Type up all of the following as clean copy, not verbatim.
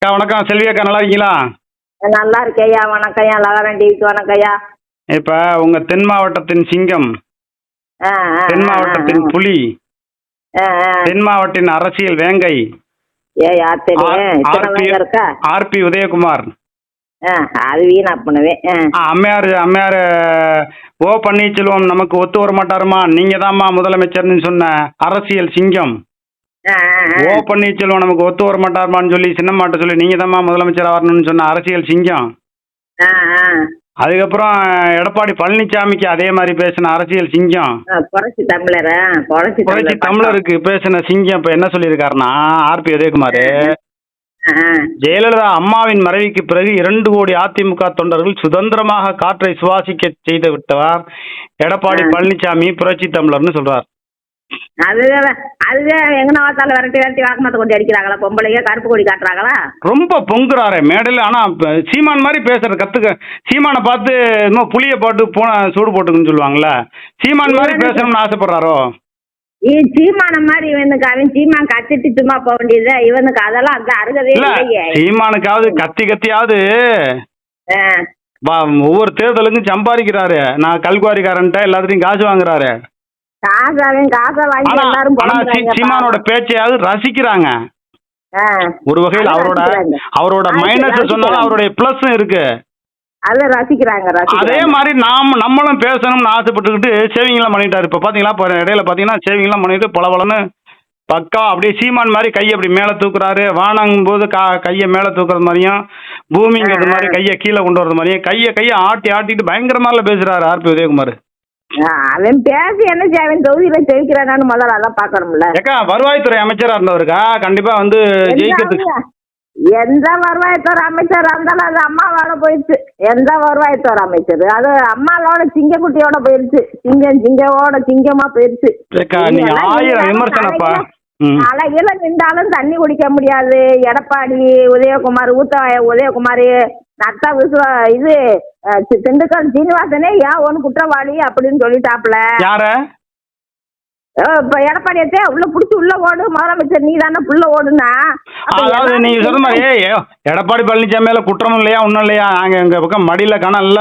அக்கா வணக்கம். செல்வி அக்கா நல்லா இருக்கீங்களா? நல்லா இருக்கேயா. வணக்கம்யா. லகரன் டிவிக்கு வணக்கம்யா. இப்ப உங்க தென் மாவட்டத்தின் சிங்கம், ஆ ஆ தென் ஆ ஆ மாவட்டத்தின் புலி, ஆ ஆ. தென் மாவட்டின் அரசியல் வேங்கை யார் தெரியும்? இத்தனை ஆர்பி வேங்க இருக்கா? ஆர்பி உதயகுமார், ஆ, அது வீணா பண்ணுவேன். அம்மையார் அம்மையார் ஓ பன்னீர்செல்வம் நமக்கு ஒத்து வர மாட்டாருமா, நீங்க தான்மா முதலமைச்சர்னு சொன்ன அரசியல் சிங்கம். ஆ ஆ ஓ பன்னீர்செல்வம் நமக்கு ஒத்து வர மாட்டாருமான்னு சொல்லி சின்னம்மாட்ட சொல்லி நீங்க தான்மா முதலமைச்சர் வரணும்னு சொன்ன அரசியல் சிங்கம். ஆ ஆ. அதுக்கப்புறம் எடப்பாடி பழனிசாமிக்கு அதே மாதிரி பேசின அரசியல் சிங்கம். புரட்சி தமிழரா? புரட்சி தமிழருக்கு பேசின சிங்கம் இப்ப என்ன சொல்லியிருக்காருன்னா, ஆர்பி உதயகுமார், ஜெயலலிதா அம்மாவின் மறைவுக்கு பிறகு 2 கோடி அதிமுக தொண்டர்கள் சுதந்திரமாக காற்றை சுவாசிக்க செய்து விட்டவர் எடப்பாடி பழனிசாமி புரட்சி தமிழர்னு சொல்றார். அதுதான் எங்கன வாத்தால விரட்டி வாக்குமத்தை கொண்டு அடிக்கிறாங்களா? பொம்பளைங்க கருப்பு கொடி காட்டுறாங்களா? ரொம்ப பொங்குறாரு மேடையில். ஆனா சீமான் மாதிரி பேசுற கத்துக்க. சீமானை பார்த்து இன்னும் புளிய பாட்டு போன சூடு போட்டுக்குன்னு சொல்லுவாங்கல்ல, சீமான் மாதிரி பேசணும்னு ஆசைப்படுறாரோ? சீமான மாதிரி இவனுக்கு அவன் சீமான் கத்திட்டு சும்மா போக வேண்டியது. இவனுக்கு அதெல்லாம் அந்த அருகவே இல்லையே. சீமானுக்காவது கத்தியாவது ஒவ்வொரு தேர்தலுக்கும் சம்பாதிக்கிறாரு. நான் கல்குவாரிக்காரன்ட்ட எல்லாத்தையும் காசு வாங்குறாரு. சீமானோட பேச்சையாவது ரசிக்கிறாங்க. ஒரு வகையில் அவரோட மைனஸ் சொன்னாலும் அவருடைய பிளஸ் இருக்கு. அதே மாதிரி நம்மளும் பேசணும்னு ஆசைப்பட்டுக்கிட்டு சேவிங்லாம் பண்ணிட்டாரு. இப்ப பாத்தீங்களா, இடையில பாத்தீங்கன்னா சேவிங்லாம் பண்ணிட்டு பலபலன்னு பக்கா அப்படியே சீமான் மாதிரி கையை அப்படி மேல தூக்குறாரு. வானங்கும் போது கையை மேல தூக்குறது மாதிரியும், பூமிங்கிறது மாதிரி கையை கீழே கொண்டு வரது மாதிரியும் கையை ஆட்டிட்டு பயங்கரமா பேசுறாரு ஆர்பி உதயகுமார். அவன் பேசி என்ன அவன் தொகுதியில ஜெயிக்கிறானு முதல்ல அதான் பாக்கணும்ல. ஏக்கா வருவாய்த்துறை அமைச்சரா இருந்தவருக்கா கண்டிப்பா வந்து ஜெயிக்கிறதுக்கு. எந்த வருவாய்த்துறை அமைச்சரா இருந்தாலும் அது அம்மாவோட போயிடுச்சு. எந்த வருவாய்த்துறை அமைச்சர் அது அம்மாவோட சிங்கக்குட்டியோட போயிருச்சு. சிங்கமா போயிருச்சு. நீங்க 1000 விமர்சனப்பா. அழகில நின்றாலும் தண்ணி குடிக்க முடியாது. எடப்பாடி உதயகுமார் உதயகுமார் நத்தா இது திண்டுக்கல் சீனிவாசனே ஏன் ஒன்னு குற்றவாளி அப்படின்னு சொல்லிட்டாப்ல. இப்ப எடப்பாடியத்தே உள்ள புடிச்சு உள்ள ஓடு, முதலமைச்சர் நீ தானே புள்ள ஓடுனா. அதாவது நீங்க சொல்ற மாதிரி எடப்பாடி பழனிசாமி மேல குற்றம் இல்லையா ஒன்னும் இல்லையா, நாங்க எங்க பக்கம் மடியில கணல்ல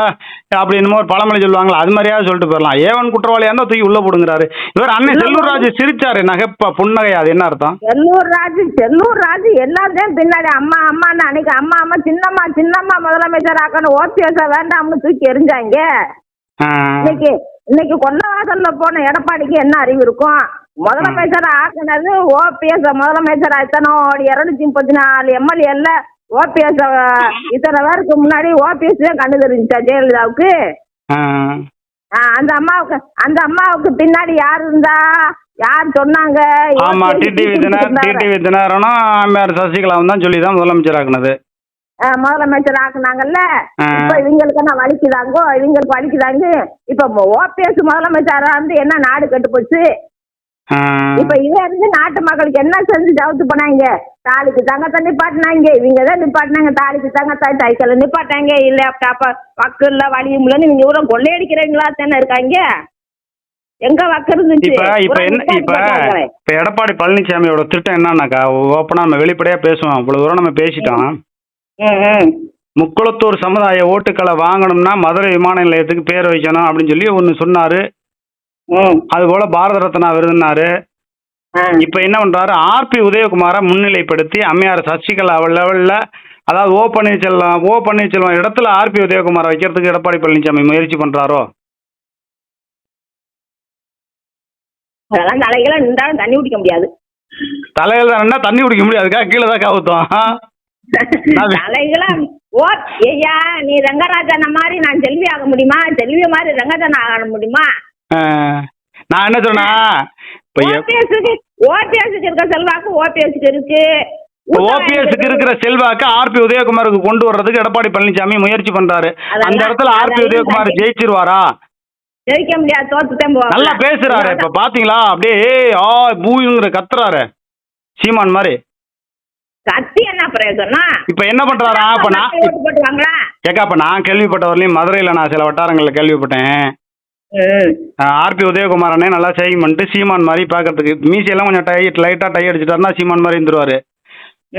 அப்படின்னு ஒரு பழமொழி சொல்லுவாங்களா, அது மாதிரியாவது சொல்லிட்டு போயிடலாம். ஏவன் குற்றவாளியா இருந்தா தூக்கி உள்ள போடுங்கிறாரு. இவர் அண்ணன் செல்லூர் ராஜு சிரிச்சாரு நகைப்பா புன்னகை. அது என்ன அர்த்தம்? செல்லூர் ராஜு எல்லாத்தையும் பின்னாடி அம்மா அம்மான்னு அன்னைக்கு அம்மா சின்னம்மா முதலமைச்சர் ஆக்கணும், ஓபிஎஸ் வேண்டாம்னு தூக்கி எரிஞ்சாங்க. இன்னைக்கு கொல்லவாசல்ல போன எடப்பாடிக்கு என்ன அறிவு இருக்கும்? முதலமைச்சர் ஆக்குனது ஓபிஎஸ். முதலமைச்சர் இத்தனை 234 எம்எல்ஏ ஓபிஎஸ். இத்தனை பேருக்கு முன்னாடி ஓபிஎஸ் தான் கண்டு தெரிஞ்சுச்சா ஜெயலலிதாவுக்கு? அந்த அம்மாவுக்கு பின்னாடி யார் இருந்தா, யார் சொன்னாங்க? சசிகலாவும் தான் சொல்லிதான் முதலமைச்சர் ஆக்குனது. முதலமைச்சர் ஆக்குனாங்கல்ல. இப்ப இவங்களுக்கு என்ன வலிக்குதாங்கோ? இவங்களுக்கு வலிக்குதாங்க. இப்ப ஓபிஎஸ் முதலமைச்சரா இருந்து என்ன நாடு கெட்டு போச்சு? இப்ப இவன் இருந்து நாட்டு மக்களுக்கு என்ன செஞ்சு தவிர்த்து போனாங்க? தாலிக்கு தங்கத்தை நிப்பாட்டினாங்க. இவங்க தான் நிப்பாட்டினாங்க. தாலிக்கு தங்கத்தை சைக்கிள் நிப்பாட்டாங்க. லேப்டாப் வக்கு இல்ல வலியும் இல்லன்னு இவங்க இவ்வளவு கொள்ளையடிக்கிறீங்களா தானே இருக்காங்க. எங்க வக்கு இருந்துச்சு? இப்ப எடப்பாடி பழனிசாமியோட திட்டம் என்னன்னாக்கா, ஓப்பனா நம்ம வெளிப்படையா பேசுவோம். இவ்வளவு தூரம் நம்ம பேசிட்டோம். முக்குளத்தூர் சமுதாய ஓட்டுக்களை வாங்கணும்னா மதுரை விமான நிலையத்துக்கு பேர் வைக்கணும் அப்படின்னு சொல்லி ஒன்னு சொன்னாரு. அது போல பாரத ரத்னா விருதுனாரு. இப்ப என்ன பண்றாரு, ஆர்பி உதயகுமாரை முன்னிலைப்படுத்தி அம்மையார் சசிகலா லெவல்ல, அதாவது ஓ பன்னீர்செல்வம் இடத்துல ஆர்பி உதயகுமாரை வைக்கிறதுக்கு எடப்பாடி பழனிசாமி முயற்சி பண்றாரோ? தலைகளை நின்றாலும் தண்ணி குடிக்க முடியாது. தலைகள் தான் தண்ணி குடிக்க முடியாதுக்கா, கீழே தான் கவுத்தோம். நீ ரங்கராஜன மாதிரி நான் செல்வி ஆக முடியுமா? செல்வி மாதிரி ரங்கராஜன் ஆக முடியுமா? நான் என்ன சொன்னா, ஓபிஎஸ்க்கு இருக்க செல்வாக்கு ஓபிஎஸ்க்கு இருக்கு. ஓபிஎஸ்க்கு இருக்கிற செல்வாக்கு ஆர்பி உதயகுமாருக்கு கொண்டு வர்றதுக்கு எடப்பாடி பழனிசாமி முயற்சி பண்றாரு. அந்த இடத்துல ஆர்பி உதயகுமார் ஜெயிச்சிருவாரா? ஜெயிக்க முடியாது, தோத்துட்டேன். நல்லா பேசுறாரு. இப்ப பாத்தீங்களா, அப்படியே பூங்கிற கத்துறாரு சீமான் மாதிரி. கத்தி என்ன பிரயோஜனம்? இப்ப என்ன பண்றாரா? இப்ப நான் கேள்விப்பட்டவரையும் மதுரையில நான் சில வட்டாரங்கள்ல கேள்விப்பட்டேன். ஆர்பி உதயகுமார் அண்ணே நல்லா சேவிங் பண்ணிட்டு சீமான் மாதிரி பாக்கிறதுக்கு மீசையெல்லாம் கொஞ்சம் லைட்டா டை அடிச்சுட்டாருன்னா சீமான் மாதிரி இருந்துருவாரு.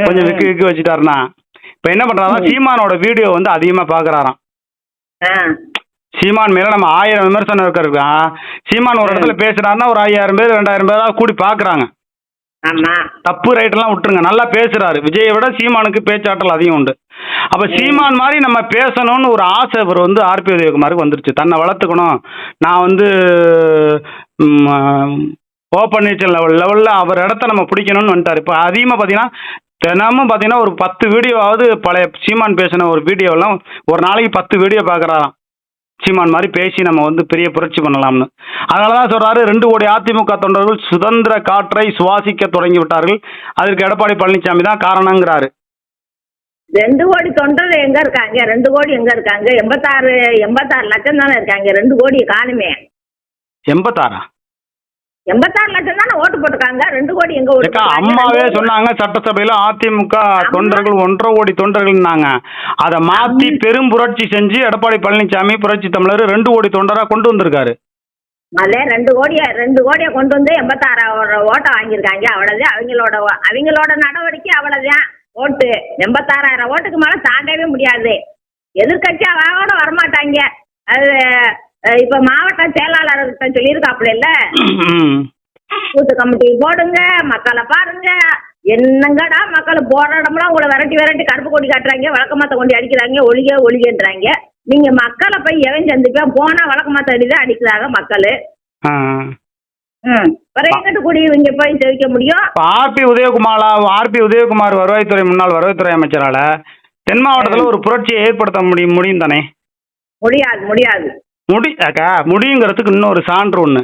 கொஞ்சம் விக்கு வச்சுட்டாருன்னா இப்ப என்ன பண்றாங்க, சீமானோட வீடியோ வந்து அதிகமா பாக்குறாராம். சீமான் மேல நம்ம 1000 விமர்சனம் இருக்கிறது. சீமான் ஒரு இடத்துல பேசுறாருன்னா ஒரு 5000 பேர் 2000 பேரா கூடி பாக்குறாங்க. தப்பு ரைட் எல்லாம் விட்டுருங்க, நல்லா பேசுறாரு. விஜயை விட சீமானுக்கு பேச்சாற்றல் அதிகம் உண்டு. அப்ப சீமான் மாதிரி நம்ம பேசணும்னு ஒரு ஆசை இவர் வந்து ஆர்பி உதயகுமாருக்கு வந்துருச்சு. தன்னை வளர்த்துக்கணும், நான் வந்து ஓ பன்னீர்செல்வம் லெவலில் அவர் இடத்த நம்ம பிடிக்கணும்னு வந்துட்டார். இப்போ அதிகமாக பார்த்தீங்கன்னா தினமும் பார்த்தீங்கன்னா ஒரு 10 வீடியோவாவது பழைய சீமான் பேசின ஒரு வீடியோலாம் ஒரு நாளைக்கு 10 வீடியோ பார்க்குறாராம். சீமான் மாதிரி பேசி நம்ம வந்து பெரிய புரட்சி பண்ணலாம்னு. அதனால தான் சொல்கிறாரு, 2 கோடி அதிமுக தொண்டர்கள் சுதந்திர காற்றை சுவாசிக்க தொடங்கி விட்டார்கள், அதற்கு எடப்பாடி பழனிசாமி தான் காரணங்கிறாரு. 2 கோடி தொண்டர்கள் எங்க இருக்காங்க? 2 கோடி எங்க இருக்காங்க? 86 லட்சம் தானே இருக்காங்க. 2 கோடி காணுமே. 86 லட்சம் தானே ஓட்டு போட்டுருக்காங்க. 2 கோடி எங்க ஓட்டு? அம்மாவே சொன்னாங்க சட்டசபையில அதிமுக தொண்டர்கள் 1.5 கோடி தொண்டர்கள்னாங்க. அதை மாத்தி பெரும் புரட்சி செஞ்சு எடப்பாடி பழனிசாமி புரட்சி தமிழர் 2 கோடி தொண்டரா கொண்டு வந்திருக்காரு. அதே 2 கோடியை கொண்டு வந்து 86 ஓட்டை வாங்கியிருக்காங்க. அவ்வளவுதான் அவங்களோட நடவடிக்கை. அவ்வளவுதான் ஓட்டு. 86,000 ஓட்டுக்கு மேல தாண்டவே முடியாது. எதிர்கட்சி அவரோட வரமாட்டாங்க. அது இப்ப மாவட்ட செயலாளர்கிட்ட சொல்லியிருக்காப்புல இல்ல, கூட்டு கமிட்டி போடுங்க, மக்களை பாருங்க. என்னங்கடா மக்களை போற இடம்லாம் உங்களை விரட்டி கருப்பு கொடி காட்டுறாங்க, வழக்கமாத்த கொண்டு அடிக்கிறாங்க, ஒளிகன்றாங்க. நீங்க மக்களை போய் எவன் சந்திப்பா போனா வழக்கமாத்த அடிதான் அடிக்கிறாங்க மக்கள். எங்கிட்ட கூடி இங்க போய் தெரிவிக்க முடியும்? ஆர்பி உதயகுமார் வருவாய்த்துறை முன்னாள் வருவாய்த்துறை அமைச்சரால தென் மாவட்டத்துல ஒரு புரட்சியை ஏற்படுத்த முடியும் தானே? முடியாது. முடியுங்கிறதுக்கு இன்னொரு சான்று ஒண்ணு.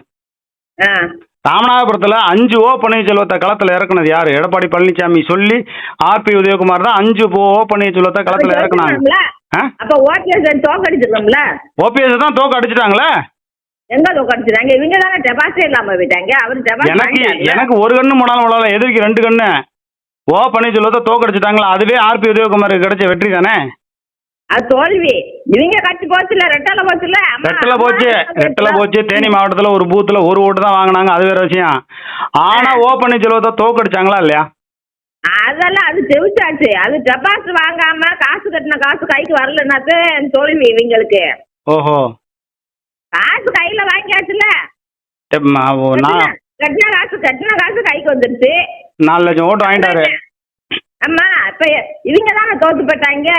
ராமநாதபுரத்துல 5 ஓ பன்னீர்செல்வத்தை களத்துல இறக்குனது யாரு? எடப்பாடி பழனிசாமி சொல்லி ஆர்பி உதயகுமார் தான் 5 ஓ பன்னீர்செல்வத்தை களத்துல இறக்குனாங்க. ஓபிஎஸ் தான் தோக்க அடிச்சுட்டாங்களே. எங்க தோக்கடிச்சாங்க? இவங்க தானே டெபாசிட் இல்லாம போயிட்டாங்க. எனக்கு ஒரு கண்ணு முன்னாலும் எதிர்க்கு 2 கண்ணு. ஓ பன்னீர்செல்வத்தை தோக்கடிச்சுட்டாங்களா? அதுவே ஆர்பி உதயகுமாருக்கு கிடைச்ச வெற்றி தானே. அது தோல்வி. இவங்க கட்சி போச்சுல, ரெட்டல போச்சு. தேனி மாவட்டத்துல ஒரு பூத்துல 1 ஓட்டு தான் வாங்கினாங்க, அது வேற விஷயம். ஆனா ஓ பன்னீர்செல்வத்தை தோக்கடிச்சாங்களா இல்லையா? அதெல்லாம் அது செவிச்சாச்சு. அது டெபாசிட் வாங்காம காசு கட்டின காசு கைக்கு வரலன்னாத்து தோல்வி இவங்களுக்கு. ஓஹோ, காசு கையில வாங்கியாச்சுல, கட்டின காசு கைக்கு வந்துருச்சு. 4 லட்சம் ஓட்டு வாங்கிட்டாரு. ஆமா, இப்ப இவங்க தானே தோத்து போயிட்டாங்க.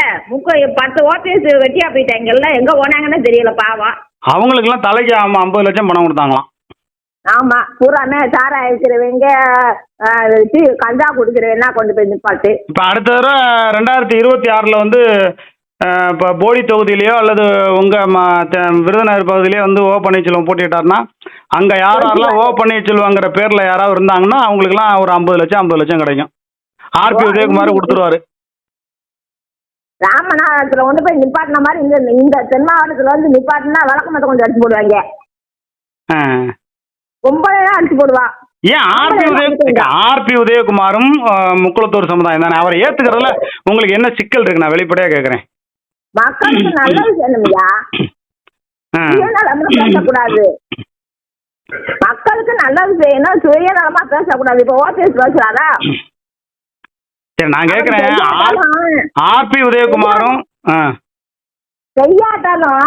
10 ஓபிஎஸ் வெட்டியா போயிட்டாங்கல்ல. எங்க போனாங்கன்னு தெரியல பாவம். அவங்களுக்கு எல்லாம் தலைக்கு 50 லட்சம் பணம் கொடுத்தாங்களாம். ஆமா, பூராமே சாரா இருக்கிறவங்க கஞ்சா குடிக்கிறவங்க கொண்டு போய் நிப்பாட்டு. இப்ப அடுத்த தடவை 2026 வந்து இப்போ போடி தொகுதியிலையோ அல்லது உங்க விருதுநகர் பகுதியிலேயோ வந்து ஓ பன்னீர்செல்வம் போட்டிட்டாருன்னா அங்க யாரெல்லாம் ஓ பன்னீர்செல்வங்கிற பேர்ல யாராவது இருந்தாங்கன்னா அவங்களுக்குலாம் ஒரு 50 லட்சம் கிடைக்கும். ஆர்பி உதயகுமார் கொடுத்துருவாரு. ராமநாதத்துல கொண்டு போய் நிப்பாட்டின மாதிரி இந்த தென் மாவட்டத்துல வந்து நிப்பாட்டினா வழக்கமத்தை கொஞ்சம் அடிச்சு போடுவாங்க. ரொம்பவே அடிச்சு போடுவா. ஏன் ஆர்பி உதயகுமாரும் முக்குளத்தூர் சமுதாயம் தானே, அவரை ஏத்துக்கிறதுல உங்களுக்கு என்ன சிக்கல் இருக்கு? நான் வெளிப்படையா கேக்குறேன். மக்களுக்கு நல்லது செய்யணும்யா, சுயநலமா பேசக்கூடாது. மக்களுக்கு நல்லது செய்யணும், சுயநலமா பேசக்கூடாது. இப்ப ஓபிஎஸ் பேசுறாரா? சரி, நான் கேக்குறேன், ஆர்பி உதயகுமாரும் செய்யாட்டாலும்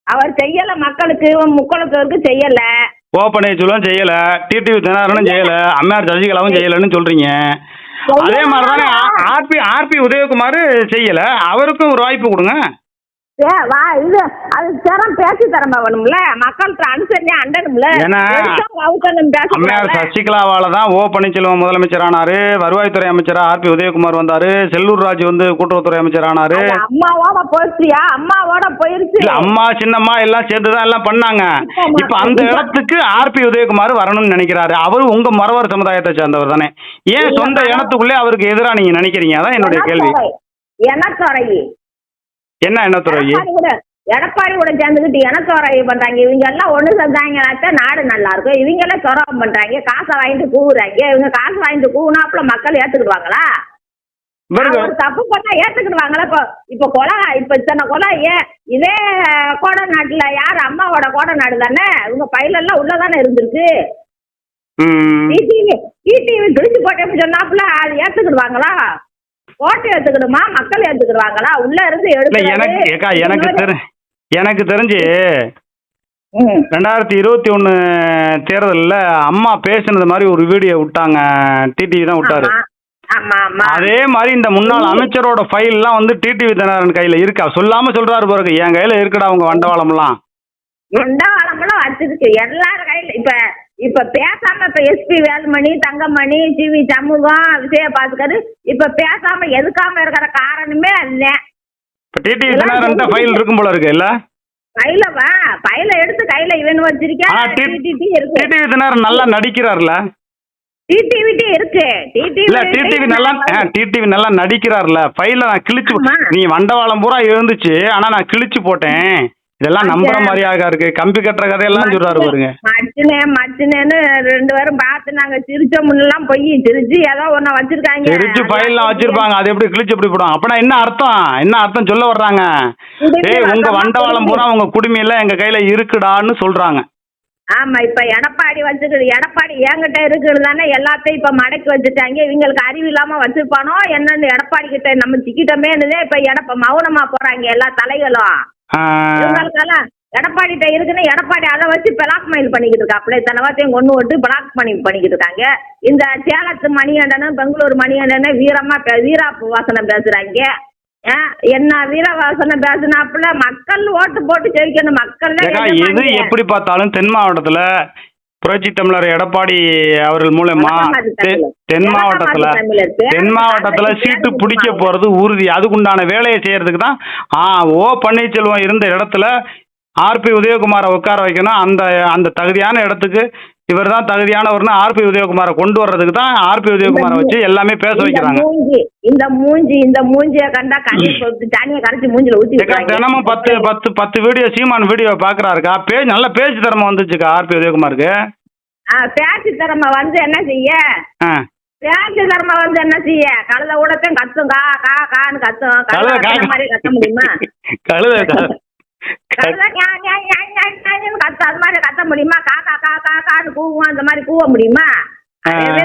அவர் செய்யல, மக்களுக்கு முக்குளத்தோருக்கு செய்யல, ஓ பன்னீர்செல்வம் செய்யல, டிடிவி தினகரனும் செய்யல, அம்மையார் சசிகலாவும் செய்யலன்னு சொல்றீங்க. அதே மாதிரிதானே ஆர்பி உதயகுமார் செய்யல, அவருக்கும் ஒரு வாய்ப்பு கொடுங்க. அது தரம் பேசி தரமா வேணும்ல, மக்களுக்கு அனுசரியா அண்டனும்ல. அம்மையார் சசிகலாவால தான் ஓ பன்னீர்செல்வம் முதலமைச்சர் ஆனாரு, வருவாய்த்துறை அமைச்சரா ஆர்பி உதயகுமார் வந்தாரு, செல்லூர் ராஜ் வந்து கூட்டுறவுத்துறை அமைச்சர் ஆனாரு. அம்மாவோட போயிடுச்சியா? அம்மாவோட போயிருச்சு. அம்மா சின்னம்மா எல்லாம் சேர்ந்துதான் எல்லாம் பண்ணாங்க. இப்ப அந்த இடத்துக்கு ஆர்பி உதயகுமார் வரணும்னு நினைக்கிறாரு. அவரு உங்க மறவர் சமுதாயத்தை சேர்ந்தவர் தானே, ஏன் சொந்த இனத்துக்குள்ளே அவருக்கு எதிராக நீங்க நினைக்கிறீங்க? அதான் என்னுடைய கேள்வி. என்ன எண்ணத்துறை? எடப்பாடி கூட சேர்ந்துக்கிட்டு எனத்துறை பண்றாங்க. இவங்க எல்லாம் ஒண்ணு செஞ்சாங்கன்னாத்தான் நாடு நல்லா இருக்கும். இவங்க எல்லாம் துரோகம் பண்றாங்க, காசை வாங்கிட்டு கூவுறாங்க. இவங்க காசு வாங்கிட்டு கூவுனாப்புல மக்கள் ஏத்துக்கிடுவாங்களா? தப்பு பண்ணா ஏத்துக்கிடுவாங்களா? இப்ப கொலை, இப்ப இத்தனை கொலை இதே கோடை நாட்டுல யாரு? அம்மாவோட கோடை நாடு தானே. இவங்க பயில எல்லாம் உள்ளதானே இருந்திருக்கு. டிடிவி கிழிச்சு போட்டேன்னு சொன்னாப்புல அது ஏத்துக்கிடுவாங்களா? போட்டு எடுத்துக்கணுமா மக்கள் எடுத்துக்கிடுவாங்களா உள்ள இருந்து இல்ல எனக்கு தெரிஞ்சு 2021 தேர்தலில் அம்மா பேசுனது மாதிரி ஒரு வீடியோ விட்டாங்க. டிடிவி தான் விட்டாரு. அதே மாதிரி இந்த முன்னாள் அமைச்சரோட ஃபைல் எல்லாம் வந்து டிடிவி தினகரன் கையில இருக்கா? சொல்லாம சொல்றாரு பாருங்க, என் கையில இருக்குடா உங்க வண்டவாளம்லாம் வச்சிருக்கு எல்லாரும் கையில. இப்ப பேசாம எஸ்பி வேலுமணி, தங்கமணி, டிவி சமூகம், விஜயபாஸ்கர் இப்ப பேசாம எதுக்காம இருக்கிற காரணமே அல்ல. இப்ப டிடிவி தினகரன் தான் ஃபைல் இருக்கும் போல இருக்கு இல்ல? ஃபைல எடுத்து கையில இவன் வச்சிருக்கேன். டிடிவி தினகரன் நல்லா நடிக்கிறார்ல? டிடிவி நல்லா நடிக்கிறார்ல? ஃபைல நான் கிழிச்சு, நீ வண்டவாளம் பூரா இருந்துச்சு, ஆனா நான் கிழிச்சு போட்டேன். இதெல்லாம் நம்புற மாதிரியாக இருக்கு. கம்பி கட்டுற கதையெல்லாம் சொல்றாரு பாருங்க. மச்சினேன்னு 2 பேரும் பார்த்து நாங்க சிரிச்ச முன்னெல்லாம் போய் சிரிச்சு ஏதோ ஒண்ணு வச்சிருக்காங்க. சிரிச்சு ஃபைல்லாம் வச்சிருப்பாங்க. அது எப்படி கிழிச்சு எப்படி போடும்? அப்பனா என்ன அர்த்தம் சொல்ல வர்றாங்க? உங்க வண்டவாளம் பூரா உங்க குடுமையெல்லாம் எங்க கையில இருக்குடான்னு சொல்றாங்க. ஆமா, இப்ப எடப்பாடி என்கிட்ட இருக்குது தானே எல்லாத்தையும் இப்ப மடக்கி வச்சுட்டாங்க. இவங்களுக்கு அறிவு இல்லாம வச்சிருப்பானோ என்னன்னு எடப்பாடி கிட்ட நம்ம சிக்கிட்டோமே. இப்ப மௌனமா போறாங்க எல்லா தலைகளும். இவங்களுக்கெல்லாம் எடப்பாடிட்ட இருக்குன்னு எடப்பாடி அதை வச்சு பிளாக் மெயில் பண்ணிக்கிட்டு இருக்கா. அப்படியே தனவாத்தையும் கொண்டு விட்டு பிளாக் பண்ணிக்கிட்டு இருக்காங்க. இந்த சேலத்து மணிகண்டனும் பெங்களூர் மணிகண்டனும் வீராவாசனம் பேசுறாங்க. என்ன வீரவாசனம் பேசினாப்புல மக்கள் ஓட்டு போட்டு ஜெயிக்கணும். மக்கள் எது எப்படி பார்த்தாலும் தென் மாவட்டத்துல புரட்சி தமிழர் எடப்பாடி அவர்கள் மூலமா தென் மாவட்டத்துல சீட்டு பிடிக்க போறது உறுதி. அதுக்குண்டான வேலையை செய்யறதுக்கு தான் ஓ பன்னீர்செல்வம் இருந்த இடத்துல ஆர்பி உதயகுமாரை உட்கார வைக்கணும். அந்த தகுதியான இடத்துக்கு இவர் தான் தகுதியானவர்னு ஆர்பி உதயகுமாரை கொண்டு வர்றதுக்கு தான் ஆர்பி உதயகுமாரை வச்சு எல்லாமே பேச வைக்கிறாங்க. இந்த மூஞ்சிய கண்டா தண்ணியை கரைச்சி மூஞ்சில ஊத்தி தினமும் 10 வீடியோ சீமான் வீடியோ பாக்குறாருக்கா. நல்ல பேச்சு திறமை வந்துச்சுக்கா ஆர்பி உதயகுமாருக்கு. பேச்சு திறமை வந்து என்ன செய்ய? கழுத ஊடத்தையும் கத்தும் கான்னு கத்தும். கழுத மாதிரி கத்த முடியுமா? அது மாதிரி கத்த முடியுமா? கான்னு கூவும். அந்த மாதிரி கூவ முடியுமா?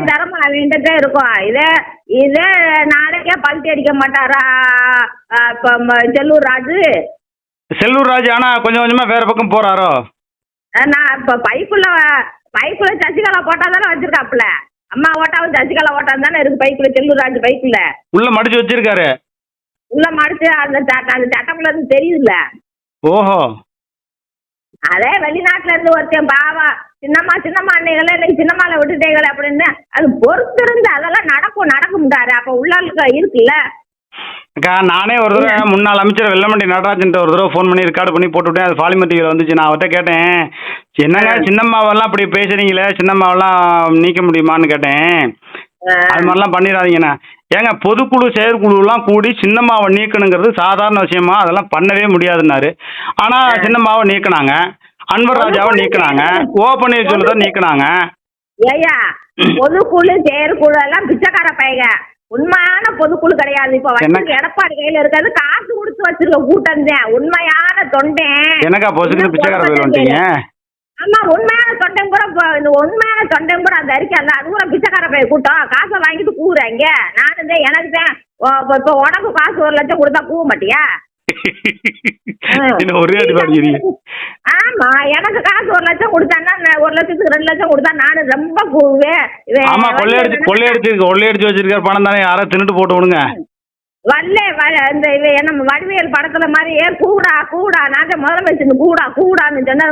தரமா வேண்டிட்டே இருக்கும். இதே நாளைக்கே பல்ட்டி அடிக்க மாட்டாரா செல்லூர் ராஜு? ஆனா கொஞ்சம் கொஞ்சமா வேற பக்கம் போறாரோ? நான் இப்ப பைக்குள்ள சசிகலா போட்டா தானே வச்சிருக்காப்புல. அம்மா ஓட்டாவும் சசிகலா ஓட்டா தானே இருக்கு பைக்குள்ள. செல்லூர் ராஜு பைக்குள்ள உள்ள மடிச்சு வச்சிருக்காரு. உள்ள மடிச்சு அந்த சட்டக்குள்ள இருந்து தெரியுதுல்ல. ஓஹோ, அதே வெளிநாட்டுல இருந்து ஒருத்தன் பாவா சின்னம்மா அன்னைகள இன்னைக்கு சின்னம்மால விட்டுட்டீங்களே அப்படின்னு அது பொறுத்து இருந்து அதெல்லாம் நடக்கும்டாரு. அப்ப உள்ள இருக்குல்ல. அக்கா நானே ஒரு தடவை முன்னாள் அமைச்சர் வெல்லமண்டி நடராஜன் ஒரு தடவை ஃபோன் பண்ணி ரெக்கார்டு பண்ணி போட்டுவிட்டேன். அது பாலிமர் டிவியில் வந்துச்சு. நான் அவர்கிட்ட கேட்டேன், என்னங்க சின்னம்மாவெல்லாம் அப்படி பேசுறீங்களே, சின்னம்மாவெல்லாம் நீக்க முடியுமான்னு கேட்டேன். அது மாதிரிலாம் பண்ணிடாதீங்கண்ணா. ஏங்க பொதுக்குழு செயற்குழுலாம் கூடி சின்னம்மாவை நீக்கணுங்கிறது சாதாரண விஷயமா? அதெல்லாம் பண்ணவே முடியாதுன்னாரு. ஆனா சின்னம்மாவை நீக்கினாங்க, அன்வர் ராஜாவை நீக்கினாங்க, ஓ பன்னீர்செல்வத்தை நீக்கினாங்க. ஏயா பொதுக்குழு செயற்குழு எல்லாம் பிச்சைக்கார பையங்க. உண்மையான பொதுக்குழு கிடையாது. இப்ப எடப்பாடி கையில இருக்காது. காசு கொடுத்து வச்சிருக்க கூட்டம் தான் உண்மையான தொண்டை. எனக்கா பொசுக்கு பிச்சைக்கார பையன் வந்துட்டீங்க? ஆமா, உண்மையான தொண்டன் கூட அந்த அறிக்கை அல்ல. அது கூட பிச்சைக்கார பைய கூட்டம். காசை வாங்கிட்டு கூவுறாங்க. நானு எனக்கு தான் இப்ப உனக்கு காசு 1 லட்சம் கொடுத்தா கூவ மாட்டியா? ஆமா, எனக்கு காசு 1 லட்சம் கொடுத்தான்னா 1 லட்சத்துக்கு 2 லட்சம் கொடுத்தா நானு ரொம்ப கூவுவேன். ஆமா, கொள்ளையடிச்சு வச்சிருக்க பணம் தானே யாரா தின்னுட்டு போட்டு விடுங்க. இந்த நம்ம வடிவேல் படத்துல மாதிரி கூடா நான் முதலமைச்சர் கூடான்னு சொன்னா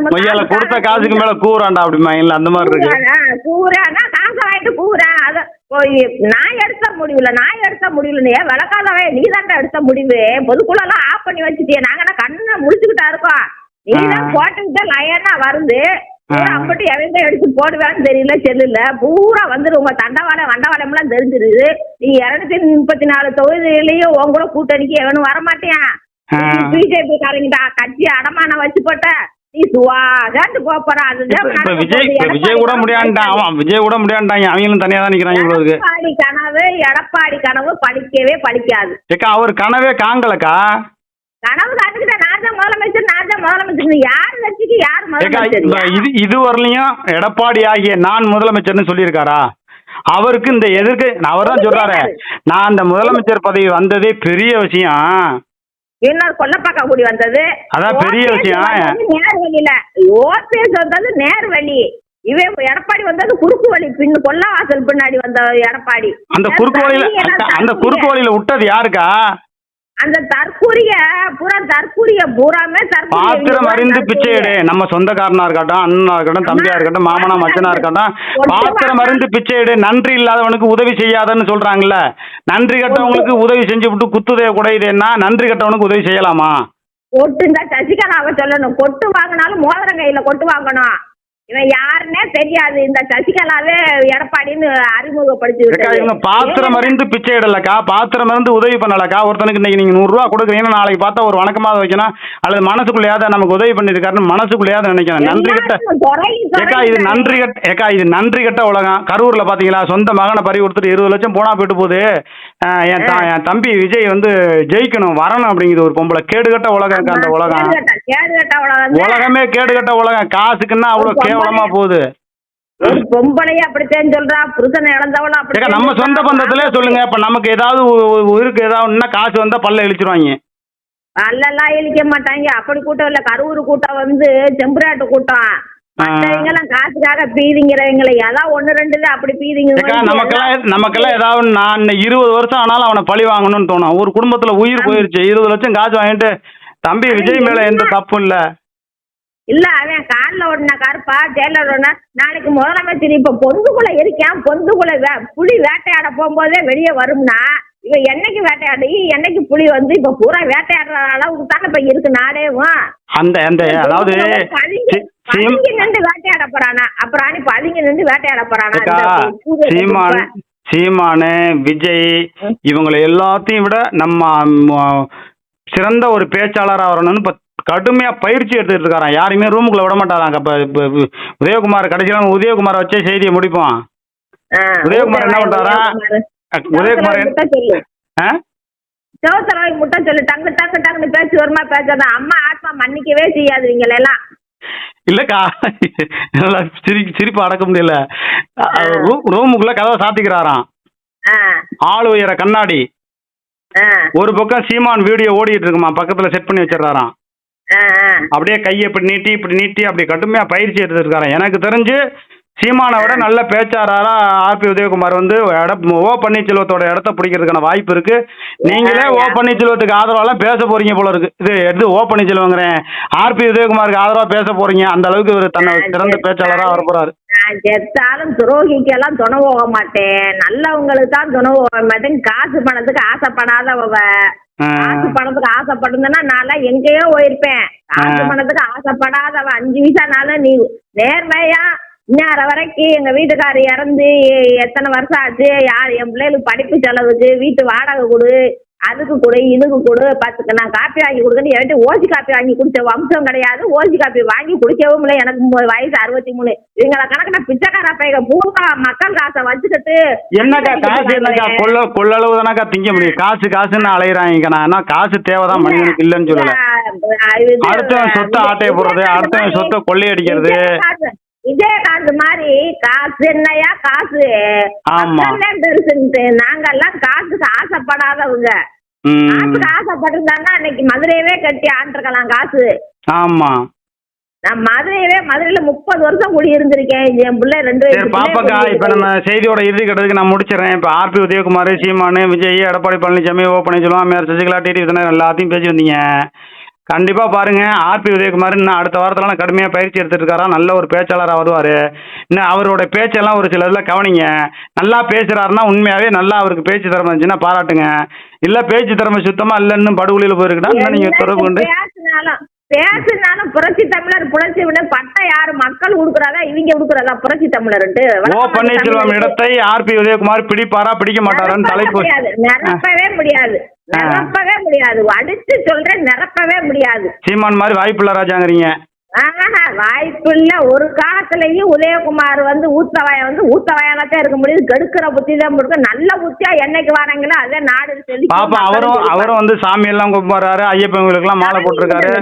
கொடுத்த காசுக்கு மேல கூறாண்டா அப்படிமா இல்ல அந்த மாதிரி இருக்கு. கூறானா காசை வாங்கிட்டு கூறேன். அத நான் எடுத்த முடிவுல விளக்காதவே நீ தாண்டா எடுத்த முடிவு. பொதுக்குள்ள எல்லாம் ஆஃப் பண்ணி வச்சுட்டிய. நாங்க கண்ணை முடிச்சுக்கிட்டா இருக்கோம். நீதான் போட்டுக்கிட்ட லயனா வருது. அப்படி எவங்க எடுத்து போடுவேன்னு தெரியல. செல்லுல பூரா வந்துரு. உங்க வண்டவாளம் எல்லாம் தெரிஞ்சிருது. நீ 234 தொகுதியிலையும் உங்க கூட கூட்டணிக்கு எவனும் வரமாட்டியான். பிஜேபி காரங்கிட்ட கட்சி அடமானம் வச்சு போட்ட நீ சுவாதாட்டு போறா. அதுதான் விஜய் கூட முடியாண்டாங்க. அவங்களும் தனியா தான் நிக்கிறாங்க. எடப்பாடி கனவு பழிக்கவே பழிக்காது. அவர் கனவே காங்கலக்கா. கனவு காட்டுக்கிட்ட நான் தான் முதலமைச்சர். யாரு கட்சிக்கு யாரு முதலமைச்சர்? இது வரலையும் எடப்பாடி ஆகிய நான் முதலமைச்சர்னு சொல்லியிருக்காரா? அவருக்கு இந்த எதிர்க்கு அவர் தான் சொல்றாரு, நான் அந்த முதலமைச்சர் பதவி வந்ததே பெரிய விஷயம். இன்னொரு கொல்லப்பாக்க கூடி வந்தது அதான் பெரிய விஷயம். நேர் வழியில ஓபிஎஸ் வந்தது நேர் வழி, இவன் எடப்பாடி வந்தது குறுக்கு வழி, கொல்லவாசல் பின்னாடி வந்த எடப்பாடி. அந்த குறுக்கு வழியில விட்டது யாருக்கா? அந்த தற்கூரிய பூராமே பாத்திரம் அறிந்து பிச்சை எடு. நம்ம சொந்தக்காரனா இருக்கட்டும், அண்ணனா இருக்கட்டும், தம்பியா இருக்கட்டும், மாமனா மச்சனா இருக்கட்டும், பாத்திரம் அறிந்து பிச்சை எடு. நன்றி இல்லாதவனுக்கு உதவி செய்யாதன்னு சொல்றாங்கல்ல. நன்றி கட்டவங்களுக்கு உதவி செஞ்சு விட்டு குத்துதே குடையுதுன்னா நன்றி கட்டவனுக்கு உதவி செய்யலாமா? கொட்டுங்க சசிகலாவை சொல்லணும், கொட்டு வாங்கினாலும் மோதிரம் கையில கொட்டு வாங்கணும். இவன் யாருன்னே தெரியாது, இந்த சசிகலாவே எடப்பாடின்னு அறிமுகப்படுத்தி இவங்க பாத்திரம் அறிந்து பிச்சை இடலக்கா, பாத்திரம் இருந்து உதவி பண்ணலக்கா. ஒருத்தனுக்கு இன்னைக்கு நீங்க 100 ரூபா கொடுக்குறீங்கன்னா நாளைக்கு பார்த்தா ஒரு வணக்கமாக வைக்கணும், அல்லது மனசுக்குள்ளையாவது நமக்கு உதவி பண்ணிருக்காருன்னு மனசுக்குள்ளையாவது நினைக்கணும். நன்றி கட்ட ஏக்கா, இது நன்றி கட்ட ஏக்கா, இது நன்றி கட்ட உலகம். கரூர்ல பாத்தீங்களா, சொந்த மகனை பறி கொடுத்துட்டு 20 லட்சம் போனா போயிட்டு போகுது. என் தம்பி விஜய் வந்து ஜெயிக்கணும் வரணும் அப்படிங்குது ஒரு பொம்பளை. கேடுகட்ட உலகம் அந்த உலகம், உலகமே கேடுகட்ட உலகம். காசுக்குன்னா அவ்வளவு கேவலமா போகுது. ஒரு பொம்பளைய அப்படித்தான் சொல்றா, புருஷனை இழந்தவள அப்படி. நம்ம சொந்த பந்தத்திலே சொல்லுங்க, இப்ப நமக்கு ஏதாவது ஊருக்கு ஏதாவது காசு வந்தா பல்ல இழிச்சிருவாங்க. பல்லெல்லாம் இழிக்க மாட்டாங்க, அப்படி கூட்டம் இல்ல. கரூர் கூட்டம் வந்து செம்புராட்டு கூட்டம். மற்றவங்கெல்லாம் காசுக்காக பீதிங்கிறவங்களை ஏதாவது 1-2 அப்படி பீதிங்க. நமக்கெல்லாம் ஏதாவது நான் 20 வருஷம் ஆனாலும் அவனை பழி வாங்கணும்னு தோணும். ஒரு குடும்பத்துல உயிர் போயிருச்சு, 20 லட்சம் காசு வாங்கிட்டு தம்பி விஜய் மேல எந்த தப்பு இல்ல. இல்ல அவன் கார்ல ஓடின கார்பா ஜெயிலர் ஓடினா, நாளைக்கு முதலமைச்சர் இப்ப பொந்துக்குள்ள இருக்கான், பொந்துக்குள்ள புலி வேட்டையாட போகும்போதே வெளியே வரும்னா, இவன் என்னைக்கு வேட்டையாடி என்னைக்கு புலி வந்து இப்ப பூரா வேட்டையாடுற அளவுக்கு தானே இப்ப இருக்கு நாடேவும். அந்த அதாவது நின்று வேட்டையாட போறானா, அப்புறம் பதுங்கி நின்று வேட்டையாட போறானா. சீமானு விஜய் இவங்களை எல்லாத்தையும் விட நம்ம சிறந்த ஒரு பேச்சாளராக வரணும்னு இப்ப கடுமையா பயிற்சி எடுத்துட்டு இருக்காராம். யாருமே ரூமுக்குள்ள விட மாட்டாராங்க. இப்ப உதயகுமார் கடைசியில உதயகுமாரை வச்சே செய்தியை முடிப்போம். உதயகுமார் என்ன பண்றாரா? உதயகுமார் முட்டை சொல்லு, டங்கு டங்கு டங்குன்னு பேச்சு வருமா பேசாதான். அம்மா ஆத்மா மன்னிக்கவே செய்யாதுவீங்கள எல்லாம். இல்லக்கா, சிரிப்பு அடக்க முடியல. ரூமுக்குள்ள கதவை சாத்திக்கிறாராம். ஆள் உயர கண்ணாடி, ஒரு பக்கம் சீமான் வீடியோ ஓடிட்டு இருக்குமா, பக்கத்துல செட் பண்ணி வச்சிடறாராம். அப்படியே கையை இப்படி நீட்டி அப்படி கடுமையா பயிற்சி எடுத்துருக்காராம். எனக்கு தெரிஞ்சு சீமானை விட நல்ல பேச்சாளரா ஆர்பி உதயகுமார் வந்து ஓ பன்னீர்செல்வத்தோட இடத்த பிடிக்கிறதுக்கான வாய்ப்பு இருக்கு. நீங்களே ஓ பன்னீர்செல்வத்துக்கு ஆதரவாலாம் பேச போறீங்க போல இருக்கு. இது எடுத்து ஓ பன்னீர்செல்வங்கிறேன், ஆர்பி உதயகுமாருக்கு ஆதரவா பேச போறீங்க. அந்த அளவுக்கு இவர் தன்னை சிறந்த பேச்சாளரா வர போறாரு. நான் செத்தாலும் துரோகிக்கெல்லாம் துணை போக மாட்டேன், நல்லவங்களுக்கு தான் துணை போக மாட்டேன். காசு பணத்துக்கு ஆசைப்படாதவ, காசு பணத்துக்கு ஆசைப்படுந்தனா நான் எங்கேயோ போயிருப்பேன். காசு பணத்துக்கு ஆசைப்படாதவ 5 வயசானாலும் நீ நேர்மையா இன்னும் வரைக்கும் எங்க வீட்டுக்காரர் இறந்து எத்தனை வருஷம் ஆச்சு, என் பிள்ளைகளுக்கு படிப்பு செலவுக்கு வீட்டு வாடகை கொடு, அதுக்கு கொடு, இதுக்கு கொடு, 10 நான் காப்பி வாங்கி கொடுக்கணும். என்கிட்ட ஓசி காப்பி வாங்கி குடிச்ச வம்சம் கிடையாது, ஓசி காப்பி வாங்கி குடிக்கவும் இல்லை. எனக்கு வயசு 63. இவங்களை கணக்கு நான் பிச்சைக்கார பைய பூங்கா மக்கள் காசை வச்சுக்கிட்டு என்னக்கா காசு என்னக்கா கொள்ளளவு தானக்கா திங்க முடியும். காசுன்னு அலையிறாங்க. நான் காசு தேவைதான் மனிதனுக்கு இல்லைன்னு சொல்லல. அடுத்தவன் சொத்தை ஆட்டைய போடுறது, அடுத்தவன் சொத்தை கொள்ளையடிக்கிறது. விஜயகாந்த் மாதிரி காசு என்னையா காசு பெருசுன்ட்டு நாங்கெல்லாம் காசுக்கு ஆசைப்படாதவங்க. காசுக்கு ஆசைப்பட்டிருந்தாங்கன்னா அன்னைக்கு மதுரையவே கட்டி ஆண்டிருக்கலாம் காசு. ஆமா, நான் மதுரையில 30 வருஷம் குடி இருந்திருக்கேன். என் பிள்ளை 2 வயசு பாப்பாக்கா. இப்ப நம்ம செய்தியோட இறுதி கட்டத்துக்கு நான் முடிச்சிடறேன். இப்ப ஆர்பி உதயகுமார், சீமானு, விஜய், எடப்பாடி பழனிசாமி, ஓ பன்னீர்செல்வம், மேயர் சசிகலா, டிடி எல்லாத்தையும் பேசி வந்தீங்க. கண்டிப்பா பாருங்க, ஆர்பி உதயகுமார் இன்னும் அடுத்த வாரத்துல கடுமையா பயிற்சி எடுத்துட்டு இருக்காரா. நல்ல ஒரு பேச்சாளராக வருவாரு. இன்னும் அவரோட பேச்செல்லாம் ஒரு சில இதுல கவனிங்க. நல்லா பேசுறாருன்னா உண்மையாவே நல்லா அவருக்கு பேச்சு திறமை இருந்துச்சுன்னா பாராட்டுங்க. இல்ல பேச்சு திறமை சுத்தமா இல்லன்னு படுகொலியில போயிருக்குன்னா நீங்க தொடர்பு கொண்டு பேசுனாலும் புரட்சி தமிழர் புரட்சி விட பட்டம் யாரு மக்கள் கொடுக்குறாங்க, இவங்க கொடுக்குறதா புரட்சி தமிழர். ஓ பன்னீர்செல்வம் இடத்தை ஆர்பி உதயகுமார் பிடிப்பாரா பிடிக்க மாட்டாரான்னு தலைப்பு நிரப்பவே முடியாது, நிரப்பவே முடியாது. அடிச்சு சொல்றேன், நிரப்பவே முடியாது. சீமான் மாதிரி வாய்ப்பு இல்ல ராஜாங்கிறீங்க. வாய்ப்பு இல்ல. ஒரு காலத்திலயும் உதயகுமார் வந்து ஊத்தவாயாலத்தான் இருக்க முடியுது. கெடுக்கிற புத்தி தான் இருக்கு. நல்ல புத்தியா என்னைக்கு வராங்களோ அதே நாடு சொல்லி பாப்பா அவரும் வந்து சாமி எல்லாம் கும்பிடுறாரு, ஐயப்பன் கோயிலுக்கு எல்லாம் மாலை போட்டிருக்காரு.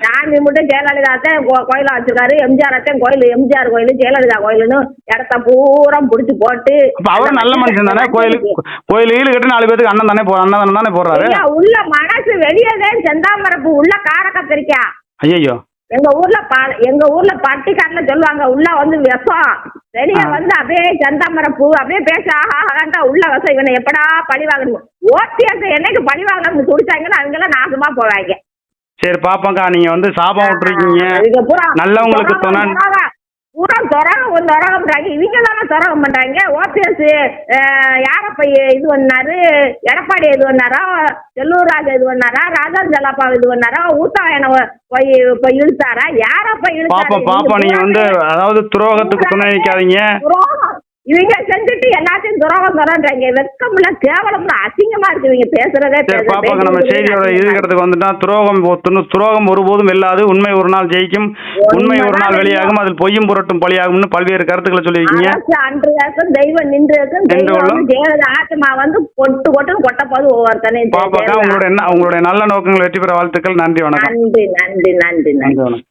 சாமி மட்டும் ஜெயலலிதா தான் கோயில வச்சிருக்காரு. எம்ஜிஆர் தான் கோயில், எம்ஜிஆர் கோயில் ஜெயலலிதா கோயிலுன்னு இடத்த பூரா புடிச்சு போட்டு. அவரும் நல்ல மனுஷன் தானே, கோயில் கட்டு 4 பேருக்கு அன்னதானம் தானே போடுறாரு. உள்ள மனசு வெளியேதான் செந்தாமரப்பு, உள்ள கார கத்திரிக்கா. ஐயோ, எங்க ஊர்ல பட்டிக்காட்டுல சொல்லுவாங்க, உள்ள வந்து விஷம், வெளிய வந்து அப்படியே செந்தாமரப்பூ அப்படியே பேச ஆகாண்டா உள்ள விஷம். இவனை எப்படா பழி வாங்கணும், ஓபிஎஸ் என்னைக்கு பழி வாங்கணும்னு துடிச்சாங்கன்னா அவங்க எல்லாம் நாசமா போவாங்க. சரி பாப்பாக்கா, நீங்க வந்து சாபம் விட்டுருக்கீங்க, நல்லவங்களுக்கு துணை பூரா துரகம் பண்றாங்க. இவங்க தானே துரகம் பண்றாங்க. ஓபிஎஸ் யாரப்ப இது பண்ணாரு, எடப்பாடி இது பண்ணாரா, செல்லூர் ராஜா இது பண்ணாரா, ராஜா ஜலாப்பா இது பண்ணாரா, ஊத்தாயன போய் இழுத்தாரா, யாரப்ப இழுத்தாரு? பாப்பா நீங்க வந்து அதாவது துரோகத்துக்கு துணை நிக்காதீங்க. இவங்க செஞ்சுட்டு எல்லாத்தையும் துரோகம்ன்றாங்க. வெக்கம்ல, கேவலம்ல, அசிங்கமா இருக்கு இவங்க பேசுறதே. பாப்பாங்க, நம்ம செய்தியோட இருக்கிறதுக்கு வந்துட்டா துரோகம் ஒருபோதும் வெல்லாது, உண்மை ஒரு நாள் ஜெயிக்கும், உண்மை ஒரு நாள் வெளியாகும், அதில் பொய்யும் புரட்டும் பழியாகும்னு பல்வேறு கருத்துக்களை சொல்லியிருக்கீங்க. அன்று தெய்வம் நின்று ஜெயலலிதா ஆத்மா வந்து கொட்ட போது ஒவ்வொருத்தனையும். பாப்பாக்கா, உங்களுடைய நல்ல நோக்கங்கள் வெற்றி பெற வாழ்த்துக்கள். நன்றி, வணக்கம். நன்றி.